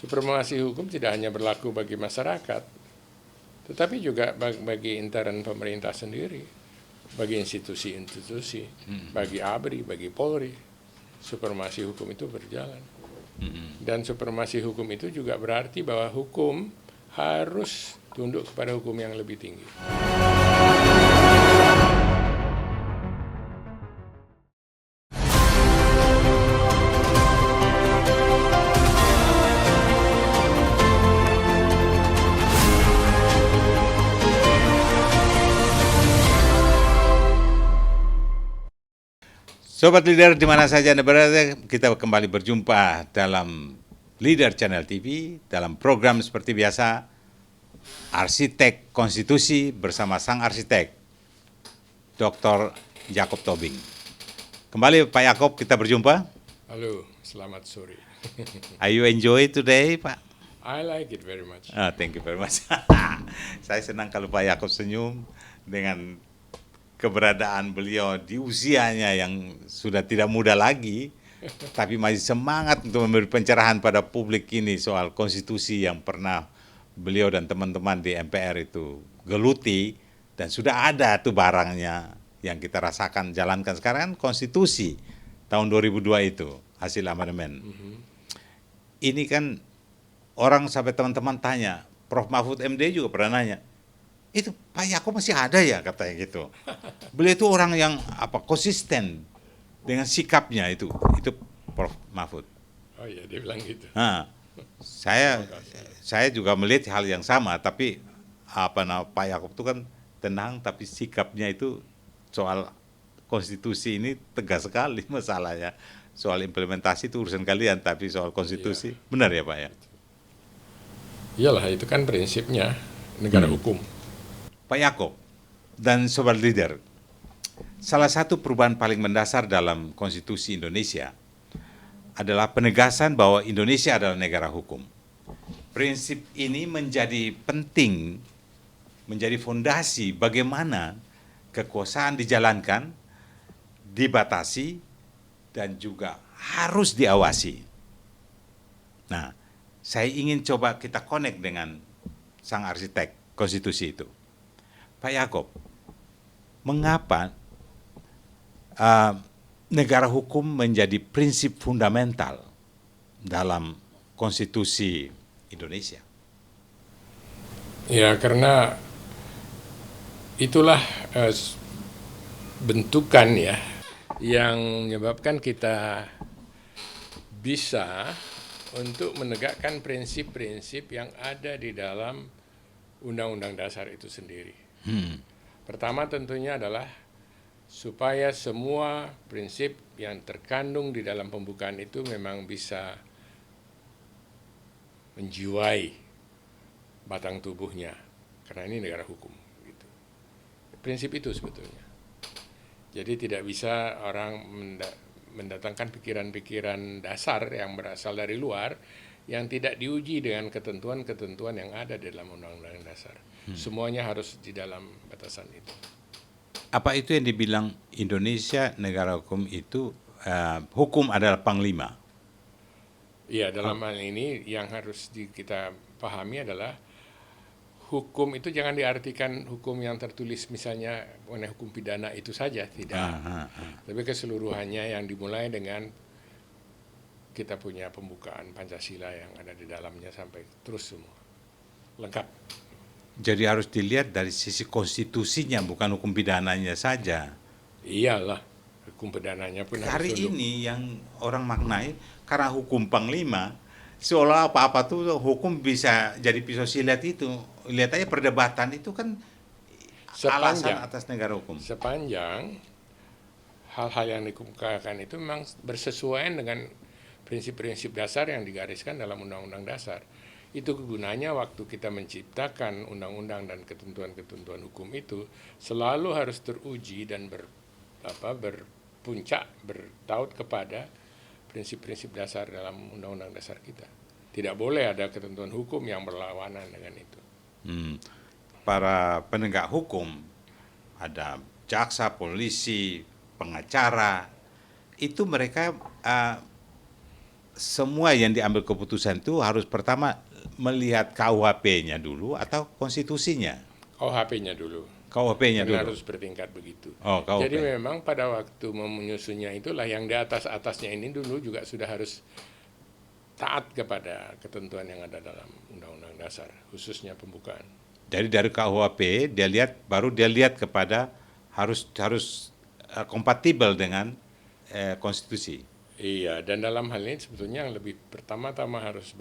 supremasi hukum tidak hanya berlaku bagi masyarakat, tetapi juga bagi intern pemerintah sendiri, bagi institusi-institusi, bagi ABRI, bagi Polri. Supremasi hukum itu berjalan. Dan supremasi hukum itu juga berarti bahwa hukum harus tunduk kepada hukum yang lebih tinggi. Sobat Leader di mana saja Anda berada, kita kembali berjumpa dalam Leader Channel TV dalam program seperti biasa Arsitek Konstitusi bersama sang arsitek Dr. Jacob Tobing. Kembali Pak Jacob, kita berjumpa. Halo, selamat sore. Are you enjoy today, Pak? I like it very much. Thank you very much. Saya senang kalau Pak Jacob senyum dengan keberadaan beliau di usianya yang sudah tidak muda lagi, tapi masih semangat untuk memberi pencerahan pada publik ini soal konstitusi yang pernah beliau dan teman-teman di MPR itu geluti, dan sudah ada tuh barangnya yang kita rasakan jalankan sekarang kan konstitusi tahun 2002 itu, hasil amandemen. Ini kan orang sampai teman-teman tanya, Prof. Mahfud MD juga pernah nanya, itu Pak Jacob masih ada ya katanya gitu. Beliau itu orang yang konsisten dengan sikapnya itu Prof. Mahfud. Oh iya, dia bilang gitu. Saya juga melihat hal yang sama, tapi Pak Jacob itu kan tenang, tapi sikapnya itu soal konstitusi ini tegas sekali masalahnya. Soal implementasi itu urusan kalian, tapi soal konstitusi benar ya Pak ya? Iyalah, itu kan prinsipnya negara hukum. Pak Jacob dan Sobat Leader, salah satu perubahan paling mendasar dalam konstitusi Indonesia adalah penegasan bahwa Indonesia adalah negara hukum. Prinsip ini menjadi penting, menjadi fondasi bagaimana kekuasaan dijalankan, dibatasi, dan juga harus diawasi. Nah, saya ingin coba kita connect dengan sang arsitek konstitusi itu. Pak Jacob, mengapa negara hukum menjadi prinsip fundamental dalam konstitusi Indonesia? Ya, karena itulah bentukan ya yang menyebabkan kita bisa untuk menegakkan prinsip-prinsip yang ada di dalam Undang-Undang Dasar itu sendiri. Pertama tentunya adalah supaya semua prinsip yang terkandung di dalam pembukaan itu memang bisa menjiwai batang tubuhnya, karena ini negara hukum. Gitu. Prinsip itu sebetulnya. Jadi tidak bisa orang mendatangkan pikiran-pikiran dasar yang berasal dari luar yang tidak diuji dengan ketentuan-ketentuan yang ada di dalam Undang-Undang Dasar. Semuanya harus di dalam batasan itu. Apa itu yang dibilang Indonesia negara hukum itu hukum adalah panglima? Iya, dalam hal ini yang harus kita pahami adalah hukum itu jangan diartikan hukum yang tertulis misalnya mengenai hukum pidana itu saja, tidak. Tapi keseluruhannya yang dimulai dengan kita punya pembukaan Pancasila yang ada di dalamnya sampai terus semua lengkap. Jadi harus dilihat dari sisi konstitusinya, bukan hukum pidananya saja. Iyalah, hukum pidananya pun hari harus ini yang orang maknai karena hukum panglima seolah apa-apa tuh hukum bisa jadi pisau silet itu. Lihat aja perdebatan itu kan alasan atas negara hukum. Sepanjang hal-hal yang dikemukakan itu memang bersesuaian dengan prinsip-prinsip dasar yang digariskan dalam Undang-Undang Dasar. Itu gunanya waktu kita menciptakan undang-undang dan ketentuan-ketentuan hukum itu selalu harus teruji dan berpuncak, bertaut kepada prinsip-prinsip dasar dalam Undang-Undang Dasar kita. Tidak boleh ada ketentuan hukum yang berlawanan dengan itu. Para penegak hukum, ada jaksa, polisi, pengacara, itu mereka semua yang diambil keputusan itu harus pertama melihat KUHP-nya dulu atau konstitusinya? KUHP-nya dulu. KUHP-nya Karena dulu. harus bertingkat begitu. Oh, KUHP. Jadi memang pada waktu menyusunnya itulah yang di atas-atasnya ini dulu juga sudah harus taat kepada ketentuan yang ada dalam Undang-Undang Dasar, khususnya pembukaan. Jadi dari KUHP baru dia lihat kepada harus kompatibel dengan konstitusi. Iya, dan dalam hal ini sebetulnya yang lebih pertama-tama harus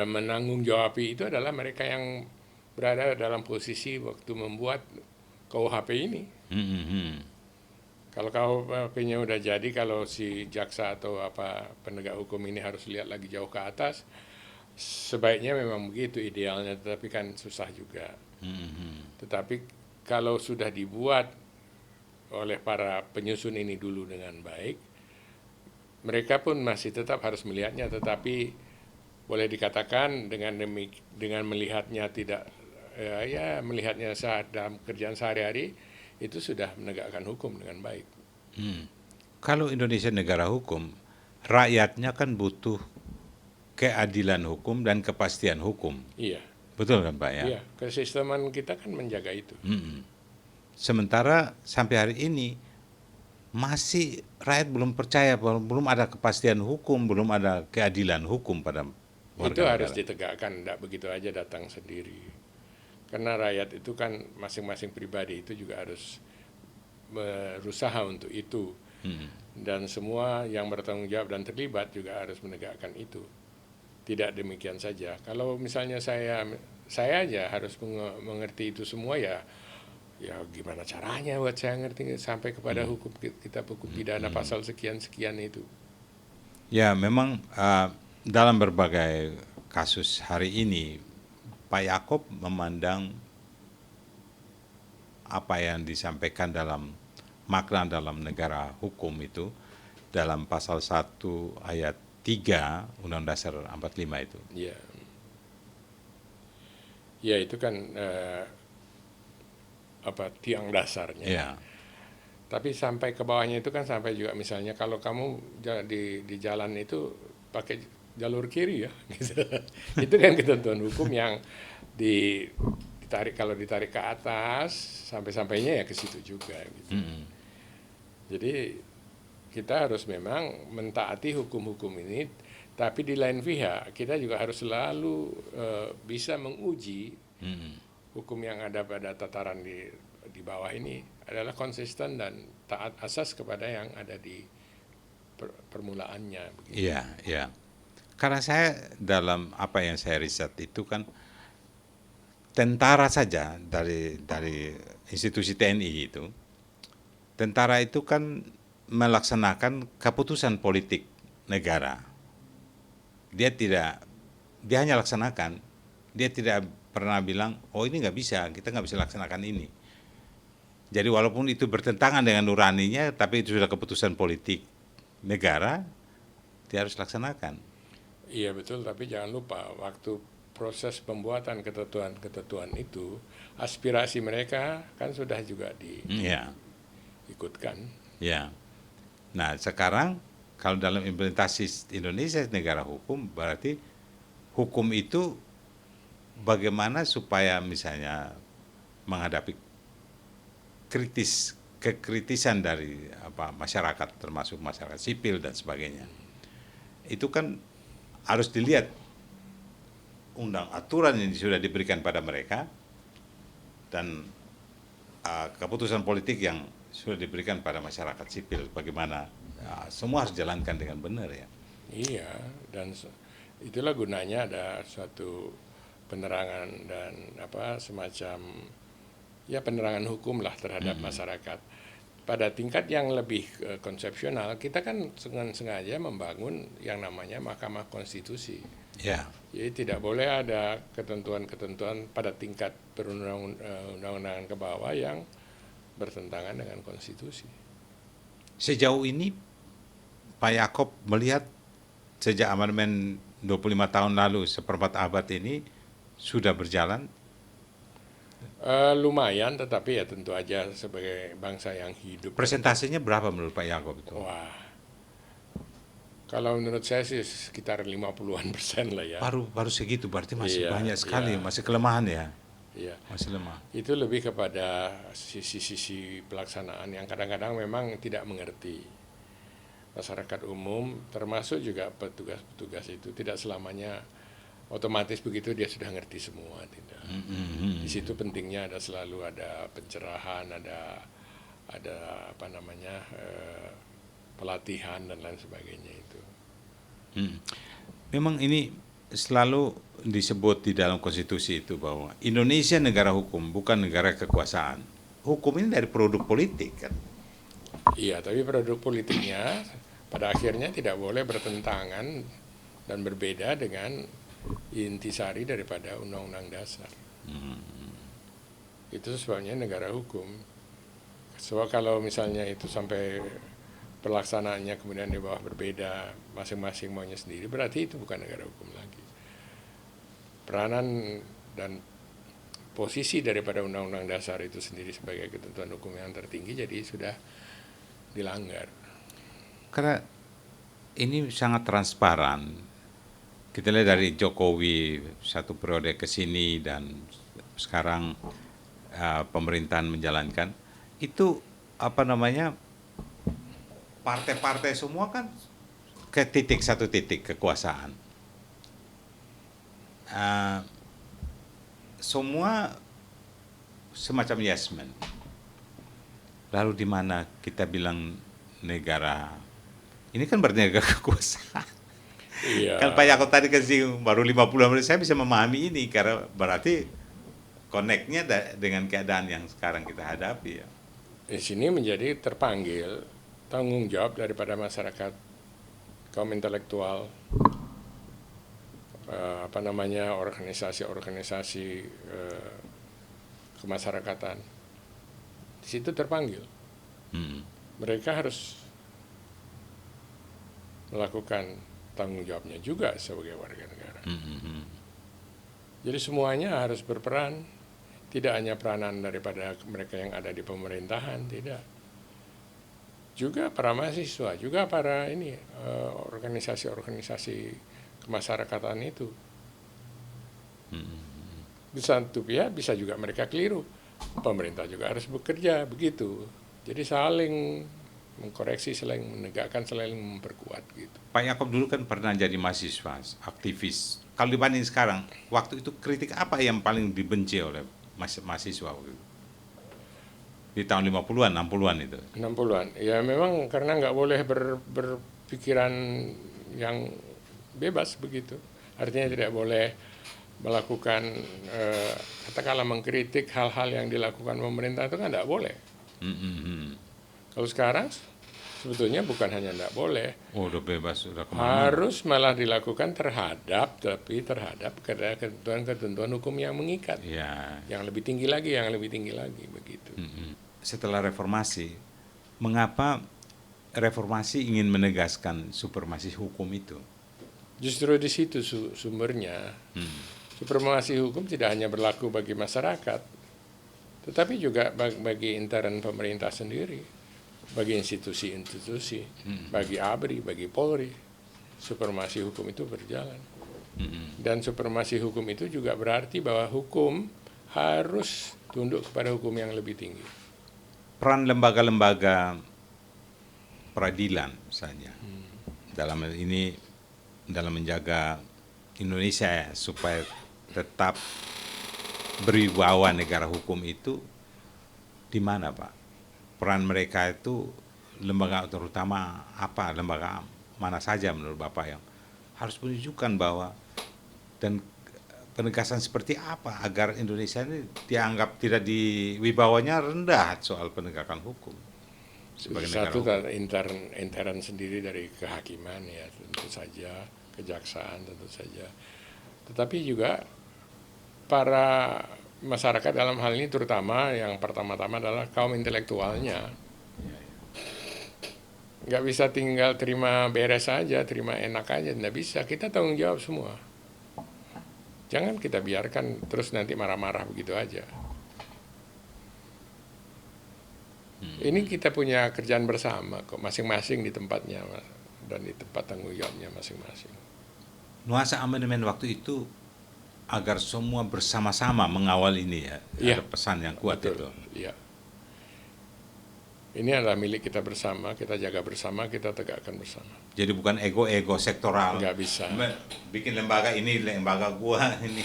menanggung jawab itu adalah mereka yang berada dalam posisi waktu membuat KUHP ini. Kalau KUHP-nya udah jadi, kalau si jaksa atau penegak hukum ini harus lihat lagi jauh ke atas, sebaiknya memang begitu idealnya, tetapi kan susah juga. Tetapi kalau sudah dibuat oleh para penyusun ini dulu dengan baik, mereka pun masih tetap harus melihatnya, tetapi boleh dikatakan dengan melihatnya tidak melihatnya dalam kerjaan sehari-hari itu sudah menegakkan hukum dengan baik. Kalau Indonesia negara hukum, rakyatnya kan butuh keadilan hukum dan kepastian hukum. Iya. Betul kan Pak ya? Iya, kesisteman kita kan menjaga itu. Sementara sampai hari ini masih rakyat belum percaya, belum ada kepastian hukum, belum ada keadilan hukum pada warga Itu harus negara. ditegakkan, tidak begitu aja datang sendiri. Karena rakyat itu kan masing-masing pribadi itu juga harus berusaha untuk itu. Dan semua yang bertanggung jawab dan terlibat juga harus menegakkan itu. Tidak demikian saja. Kalau misalnya saya aja harus mengerti itu semua, ya gimana caranya buat saya ngerti sampai kepada hukum pidana pasal sekian-sekian itu. Ya memang dalam berbagai kasus hari ini Pak Yaakob memandang apa yang disampaikan dalam makna dalam negara hukum itu dalam pasal 1 ayat 3 Undang Dasar 45 itu. Ya, ya itu kan tiang dasarnya. Ya. Tapi sampai ke bawahnya itu kan sampai juga misalnya kalau kamu di jalan itu pakai jalur kiri ya, gitu. Itu kan ketentuan hukum yang kalau ditarik ke atas sampai-sampainya ya ke situ juga. Gitu. Jadi kita harus memang mentaati hukum-hukum ini, tapi di lain pihak kita juga harus selalu bisa menguji hukum yang ada pada tataran di bawah ini adalah konsisten dan taat asas kepada yang ada di permulaannya. Begitu. Iya, iya. Karena saya dalam apa yang saya riset itu kan tentara saja dari institusi TNI itu, tentara itu kan melaksanakan keputusan politik negara. Dia hanya laksanakan, dia tidak pernah bilang, oh ini nggak bisa, kita nggak bisa laksanakan ini. Jadi walaupun itu bertentangan dengan nuraninya, tapi itu sudah keputusan politik negara, dia harus laksanakan. Iya betul, tapi jangan lupa waktu proses pembuatan ketentuan itu, aspirasi mereka kan sudah juga diikutkan. Ya. Nah sekarang kalau dalam implementasi Indonesia negara hukum, berarti hukum itu bagaimana supaya misalnya menghadapi kekritisan dari masyarakat, termasuk masyarakat sipil dan sebagainya. Itu kan harus dilihat aturan yang sudah diberikan pada mereka dan keputusan politik yang sudah diberikan pada masyarakat sipil, bagaimana semua harus jalankan dengan benar ya. Iya, dan itulah gunanya ada suatu penerangan dan semacam penerangan hukum lah terhadap masyarakat. Pada tingkat yang lebih konsepsional, kita kan sengaja membangun yang namanya Mahkamah Konstitusi. Ya. Jadi tidak boleh ada ketentuan-ketentuan pada tingkat perundang-undangan ke bawah yang bertentangan dengan konstitusi. Sejauh ini Pak Yaakob melihat sejak amandemen 25 tahun lalu, seperempat abad ini sudah berjalan? Lumayan, tetapi ya tentu aja sebagai bangsa yang hidup. Persentasenya berapa menurut Pak Yaakob itu? Wah, Kalau menurut saya sih sekitar 50-an% lah ya. Baru segitu, berarti masih Iya, banyak sekali, iya. masih kelemahan ya, Iya. masih lemah. Itu lebih kepada sisi-sisi pelaksanaan yang kadang-kadang memang tidak mengerti. Masyarakat umum termasuk juga petugas-petugas itu tidak selamanya otomatis begitu dia sudah ngerti semua, tidak. Di situ pentingnya selalu ada pencerahan, ada apa namanya, pelatihan dan lain sebagainya itu. Memang ini selalu disebut di dalam konstitusi itu bahwa Indonesia negara hukum, bukan negara kekuasaan. Hukum ini dari produk politik kan. Iya, tapi produk politiknya pada akhirnya tidak boleh bertentangan dan berbeda dengan intisari daripada Undang-Undang Dasar. Itu sebabnya negara hukum. Sebab kalau misalnya itu sampai pelaksanaannya kemudian di bawah berbeda, masing-masing maunya sendiri, berarti itu bukan negara hukum lagi. Peranan dan posisi daripada Undang-Undang Dasar itu sendiri sebagai ketentuan hukum yang tertinggi jadi sudah dilanggar. Karena ini sangat transparan. Kita lihat dari Jokowi satu periode ke sini dan sekarang pemerintahan menjalankan itu apa namanya, partai-partai semua kan ke satu titik kekuasaan. Semua semacam yes man. Lalu di mana kita bilang negara ini kan berarti negara kekuasaan. Iya. Kan Pak Yaakob tadi kasih baru 50 menit, saya bisa memahami ini karena berarti connect-nya dengan keadaan yang sekarang kita hadapi ya. Di sini menjadi terpanggil tanggung jawab daripada masyarakat, kaum intelektual, apa namanya, organisasi-organisasi kemasyarakatan. Di situ terpanggil. Mereka harus melakukan tanggung jawabnya juga sebagai warga negara. Jadi semuanya harus berperan, tidak hanya peranan daripada mereka yang ada di pemerintahan, tidak. Juga para mahasiswa, juga para organisasi-organisasi kemasyarakatan itu. Bisa satu pihak, bisa juga mereka keliru. Pemerintah juga harus bekerja begitu. Jadi saling mengkoreksi, saling menegakkan, saling memperkuat gitu. Pak Yaakob dulu kan pernah jadi mahasiswa, aktivis. Kalau dibanding sekarang, waktu itu kritik apa yang paling dibenci oleh mahasiswa waktu itu? Di tahun 50-an, 60-an itu? 60-an. Ya memang karena nggak boleh berpikiran yang bebas begitu. Artinya tidak boleh melakukan, katakanlah mengkritik hal-hal yang dilakukan pemerintah itu kan tidak boleh. Kalau sekarang sebetulnya bukan hanya tidak boleh, udah bebas, udah kemana? harus malah dilakukan terhadap ketentuan-ketentuan hukum yang mengikat, Ya. yang lebih tinggi lagi begitu. Setelah reformasi, mengapa reformasi ingin menegaskan supremasi hukum itu? Justru di situ sumbernya. Supremasi hukum tidak hanya berlaku bagi masyarakat, tetapi juga bagi intern pemerintah sendiri, bagi institusi-institusi, bagi ABRI, bagi Polri. Supremasi hukum itu berjalan. Dan supremasi hukum itu juga berarti bahwa hukum harus tunduk kepada hukum yang lebih tinggi. Peran lembaga-lembaga peradilan misalnya dalam ini, dalam menjaga Indonesia supaya tetap berwibawa negara hukum itu di mana Pak? Peran mereka itu lembaga terutama apa, lembaga mana saja menurut Bapak yang harus menunjukkan bahwa, dan penegasan seperti apa agar Indonesia ini dianggap tidak wibawanya rendah soal penegakan hukum sebagai negara Satu hukum. intern sendiri dari kehakiman ya tentu saja, kejaksaan tentu saja. Tetapi juga para masyarakat dalam hal ini terutama yang pertama-tama adalah kaum intelektualnya. Nggak bisa tinggal terima beres saja, terima enak aja, nggak bisa. Kita tanggung jawab semua. Jangan kita biarkan terus nanti marah-marah begitu aja. Ini kita punya kerjaan bersama kok, masing-masing di tempatnya, dan di tempat tanggung jawabnya masing-masing. Nuansa amandemen waktu itu agar semua bersama-sama mengawal ini ya. Iya. Ada pesan yang kuat Betul. itu. Iya. Ini adalah milik kita bersama, kita jaga bersama, kita tegakkan bersama. Jadi bukan ego-ego sektoral. Nggak bisa. Bikin lembaga ini, lembaga gua, ini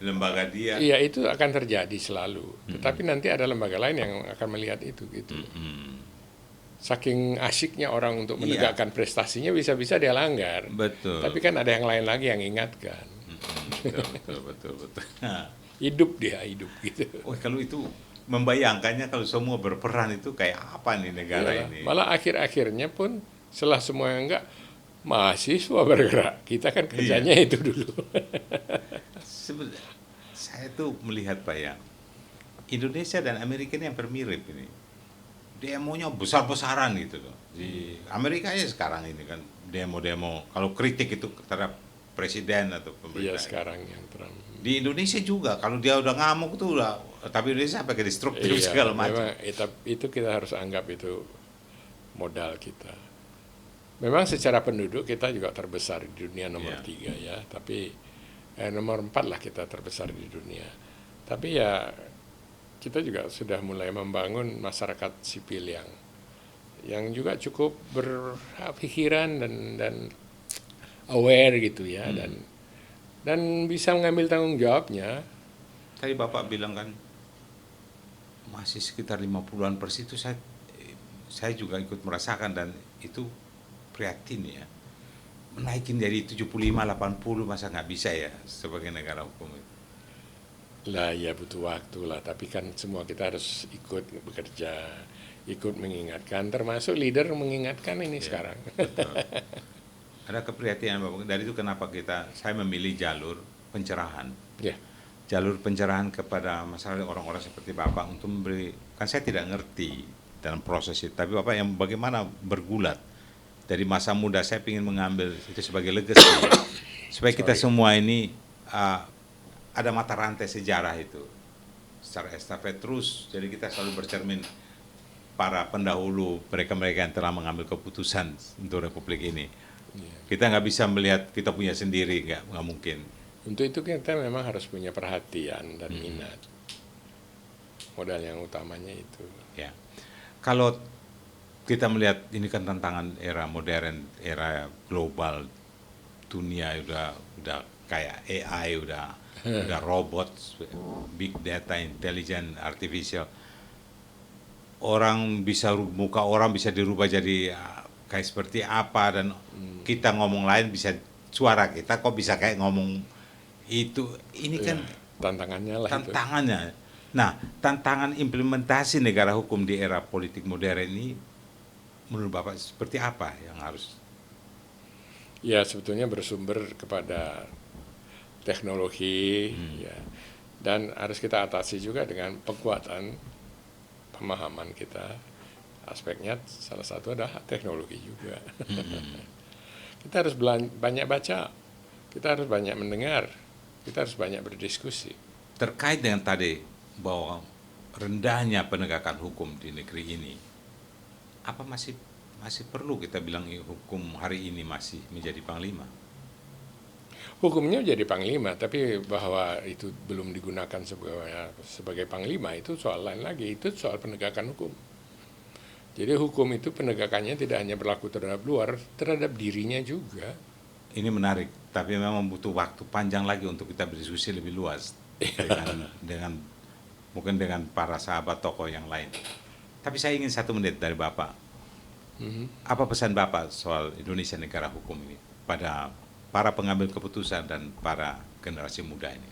lembaga dia. Iya, itu akan terjadi selalu. Tetapi nanti ada lembaga lain yang akan melihat itu gitu. Saking asyiknya orang untuk Iya. menegakkan prestasinya, bisa-bisa dia langgar. Betul. Tapi kan ada yang lain lagi yang ingatkan. Betul. Nah, Hidup dia, hidup gitu. kalau itu membayangkannya kalau semua berperan itu kayak apa nih negara Iyalah. ini? Malah akhir-akhirnya pun setelah semua yang enggak, mahasiswa bergerak. Kita kan kerjanya itu dulu. Saya tuh melihat Pak ya, Indonesia dan Amerika ini hampir mirip ini. Demonya besar-besaran gitu loh. Di Amerika ya sekarang ini kan demo-demo, kalau kritik itu terhadap presiden atau Iya, pemerintah. sekarang yang Trump. Di Indonesia juga, kalau dia udah ngamuk tuh udah, tapi Indonesia pakai destruktif Iya, segala macam. memang itu kita harus anggap itu modal kita. Memang secara penduduk kita juga terbesar di dunia nomor Iya. 3 ya, tapi nomor 4 lah kita terbesar di dunia. Tapi ya kita juga sudah mulai membangun masyarakat sipil yang juga cukup berpikiran dan aware gitu ya, dan bisa mengambil tanggung jawabnya. Tadi Bapak bilang kan masih sekitar 50-an% itu saya juga ikut merasakan dan itu prihatin ya. Menaikin dari 75-80 masa nggak bisa ya sebagai negara hukum itu. Lah ya butuh waktu lah, tapi kan semua kita harus ikut bekerja, ikut mengingatkan, termasuk leader mengingatkan ini sekarang. Betul. Ada keprihatinan Bapak, dari itu kenapa saya memilih jalur pencerahan. Ya, Jalur pencerahan kepada masyarakat orang-orang seperti Bapak untuk memberi, kan saya tidak ngerti dalam proses itu, tapi Bapak yang bagaimana bergulat dari masa muda saya ingin mengambil itu sebagai legacy supaya kita semua ini ada mata rantai sejarah itu secara estafet terus, jadi kita selalu bercermin para pendahulu, mereka-mereka yang telah mengambil keputusan untuk Republik ini. Kita nggak bisa melihat kita punya sendiri, nggak mungkin. untuk itu kita memang harus punya perhatian dan minat. Modal yang utamanya itu. Ya, kalau kita melihat ini kan tantangan era modern, era global, dunia udah kayak AI, udah robot, big data, intelligent, artificial. Muka orang bisa dirubah jadi kayak seperti apa, dan kita ngomong lain bisa, suara kita kok bisa kayak ngomong itu. Ini kan tantangannya lah itu. tantangannya. Nah, tantangan implementasi negara hukum di era politik modern ini menurut Bapak seperti apa yang harus? Ya sebetulnya bersumber kepada teknologi ya, dan harus kita atasi juga dengan penguatan pemahaman kita. Aspeknya salah satu adalah teknologi juga. Kita harus banyak baca, kita harus banyak mendengar, kita harus banyak berdiskusi. Terkait dengan tadi bahwa rendahnya penegakan hukum di negeri ini, apa masih perlu kita bilang hukum hari ini masih menjadi panglima? Hukumnya jadi panglima, tapi bahwa itu belum digunakan sebagai panglima itu soal lain lagi, itu soal penegakan hukum. Jadi hukum itu penegakannya tidak hanya berlaku terhadap luar, terhadap dirinya juga. Ini menarik, tapi memang butuh waktu panjang lagi untuk kita berdiskusi lebih luas dengan mungkin dengan para sahabat tokoh yang lain. Tapi saya ingin 1 menit dari Bapak. Apa pesan Bapak soal Indonesia negara hukum ini pada para pengambil keputusan dan para generasi muda ini?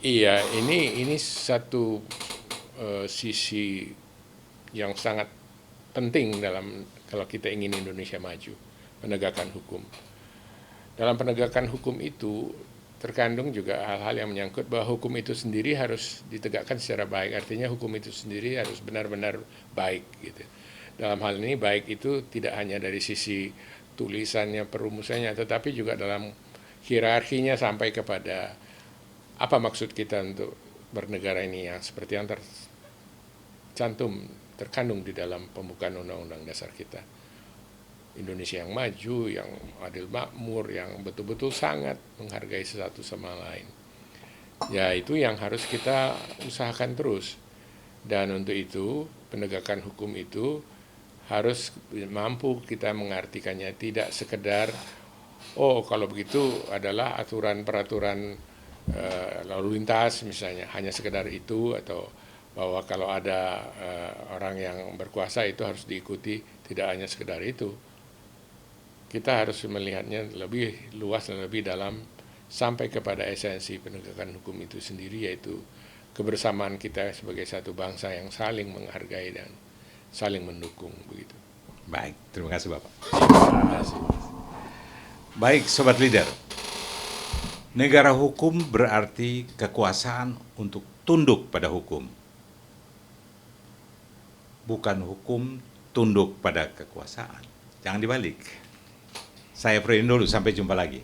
Iya, ini satu sisi yang sangat penting dalam kalau kita ingin Indonesia maju, penegakan hukum. Dalam penegakan hukum itu terkandung juga hal-hal yang menyangkut bahwa hukum itu sendiri harus ditegakkan secara baik. Artinya hukum itu sendiri harus benar-benar baik gitu. Dalam hal ini baik itu tidak hanya dari sisi tulisannya, perumusannya, tetapi juga dalam hierarkinya sampai kepada apa maksud kita untuk bernegara ini, yang seperti yang terkandung di dalam pembukaan Undang-Undang Dasar kita. Indonesia yang maju, yang adil makmur, yang betul-betul sangat menghargai satu sama lain. Ya itu yang harus kita usahakan terus. Dan untuk itu penegakan hukum itu harus mampu kita mengartikannya, tidak sekedar oh kalau begitu adalah aturan-peraturan lalu lintas misalnya, hanya sekedar itu, atau bahwa kalau ada orang yang berkuasa itu harus diikuti, tidak hanya sekedar itu. Kita harus melihatnya lebih luas dan lebih dalam sampai kepada esensi penegakan hukum itu sendiri, yaitu kebersamaan kita sebagai satu bangsa yang saling menghargai dan saling mendukung begitu. Baik, terima kasih Bapak. Terima kasih. Baik, Sobat Leader. Negara hukum berarti kekuasaan untuk tunduk pada hukum. Bukan hukum tunduk pada kekuasaan. Jangan dibalik. Saya Fredin dulu, sampai jumpa lagi.